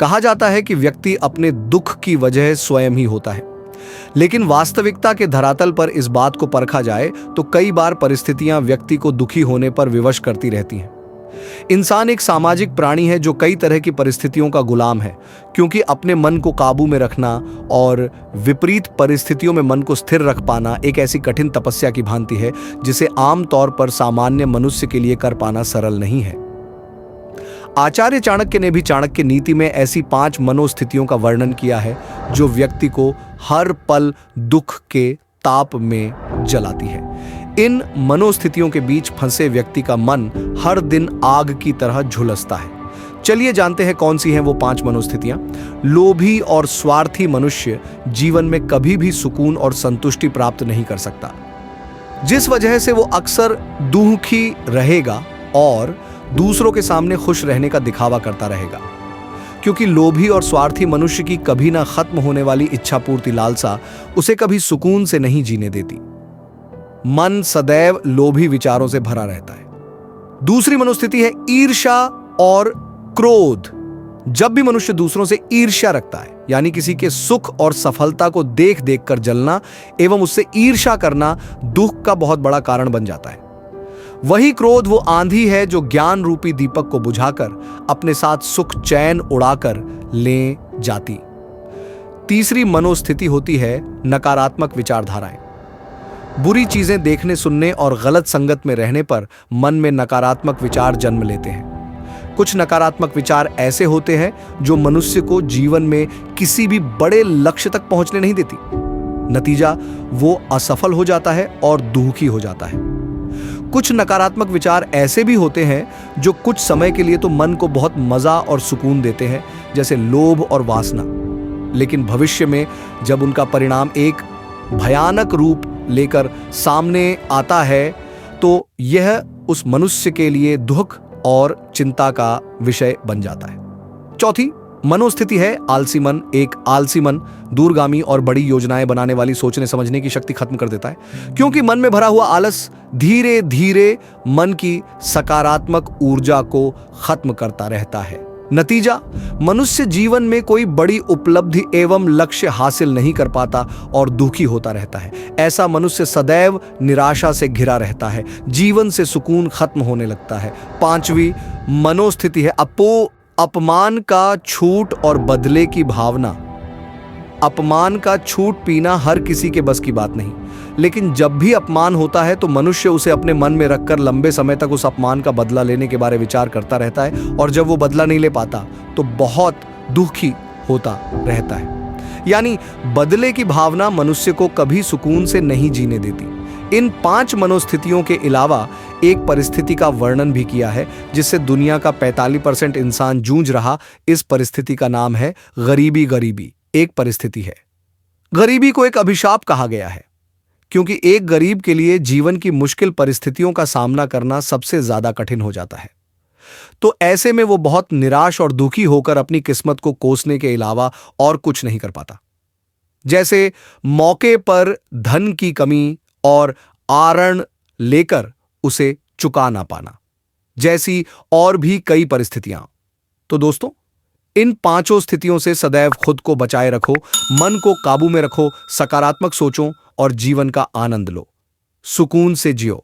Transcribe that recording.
कहा जाता है कि व्यक्ति अपने दुख की वजह स्वयं ही होता है, लेकिन वास्तविकता के धरातल पर इस बात को परखा जाए तो कई बार परिस्थितियां व्यक्ति को दुखी होने पर विवश करती रहती हैं। इंसान एक सामाजिक प्राणी है जो कई तरह की परिस्थितियों का गुलाम है, क्योंकि अपने मन को काबू में रखना और विपरीत परिस्थितियों में मन को स्थिर रख पाना एक ऐसी कठिन तपस्या की भांति है जिसे आमतौर पर सामान्य मनुष्य के लिए कर पाना सरल नहीं है। आचार्य चाणक्य ने भी चाणक्य नीति में ऐसी 5 मनोस्थितियों का वर्णन किया है जो व्यक्ति को हर पल दुख के ताप में जलाती है। इन मनोस्थितियों के बीच फंसे व्यक्ति का मन हर दिन आग की तरह झुलसता है। चलिए जानते हैं कौन सी हैं वो 5 मनोस्थितियां। लोभी और स्वार्थी मनुष्य जीवन में कभी भी सुकून और संतुष्टि प्राप्त नहीं कर सकता, जिस वजह से वो अक्सर दुखी रहेगा और दूसरों के सामने खुश रहने का दिखावा करता रहेगा, क्योंकि लोभी और स्वार्थी मनुष्य की कभी ना खत्म होने वाली इच्छा पूर्ति लालसा उसे कभी सुकून से नहीं जीने देती। मन सदैव लोभी विचारों से भरा रहता है। दूसरी मनोस्थिति है ईर्ष्या और क्रोध। जब भी मनुष्य दूसरों से ईर्ष्या रखता है, यानी किसी के सुख और सफलता को देख देख कर जलना एवं उससे ईर्ष्या करना दुख का बहुत बड़ा कारण बन जाता है। वही क्रोध वो आंधी है जो ज्ञान रूपी दीपक को बुझाकर अपने साथ सुख चैन उड़ाकर ले जाती। तीसरी मनोस्थिति होती है नकारात्मक विचारधाराएं। बुरी चीजें देखने सुनने और गलत संगत में रहने पर मन में नकारात्मक विचार जन्म लेते हैं। कुछ नकारात्मक विचार ऐसे होते हैं जो मनुष्य को जीवन में किसी भी बड़े लक्ष्य तक पहुंचने नहीं देती। नतीजा वो असफल हो जाता है और दुखी हो जाता है। कुछ नकारात्मक विचार ऐसे भी होते हैं जो कुछ समय के लिए तो मन को बहुत मजा और सुकून देते हैं, जैसे लोभ और वासना, लेकिन भविष्य में जब उनका परिणाम एक भयानक रूप लेकर सामने आता है तो यह उस मनुष्य के लिए दुख और चिंता का विषय बन जाता है। चौथी मनोस्थिति है आलसी मन। एक आलसी मन दूरगामी और बड़ी योजनाएं बनाने वाली सोचने समझने की शक्ति खत्म कर देता है, क्योंकि मन में भरा हुआ आलस धीरे धीरे मन की सकारात्मक ऊर्जा को खत्म करता रहता है। नतीजा, मनुष्य जीवन में कोई बड़ी उपलब्धि एवं लक्ष्य हासिल नहीं कर पाता और दुखी होता रहता है। ऐसा मनुष्य सदैव निराशा से घिरा रहता है, जीवन से सुकून खत्म होने लगता है। 5वीं मनोस्थिति है अपमान का छूट और बदले की भावना। अपमान का छूट पीना हर किसी के बस की बात नहीं, लेकिन जब भी अपमान होता है तो मनुष्य उसे अपने मन में रखकर लंबे समय तक उस अपमान का बदला लेने के बारे में विचार करता रहता है, और जब वो बदला नहीं ले पाता तो बहुत दुखी होता रहता है। यानी बदले की भावना मनुष्य को कभी सुकून से नहीं जीने देती। इन 5 मनोस्थितियों के अलावा एक परिस्थिति का वर्णन भी किया है जिससे दुनिया का 45% इंसान जूझ रहा। इस परिस्थिति का नाम है गरीबी। गरीबी एक परिस्थिति है। गरीबी को एक अभिशाप कहा गया है, क्योंकि एक गरीब के लिए जीवन की मुश्किल परिस्थितियों का सामना करना सबसे ज्यादा कठिन हो जाता है। तो ऐसे में वो बहुत निराश और दुखी होकर अपनी किस्मत को कोसने के अलावा और कुछ नहीं कर पाता, जैसे मौके पर धन की कमी और आरण लेकर उसे चुका ना पाना जैसी और भी कई परिस्थितियां। तो दोस्तों, इन 5 स्थितियों से सदैव खुद को बचाए रखो, मन को काबू में रखो, सकारात्मक सोचो और जीवन का आनंद लो। सुकून से जियो।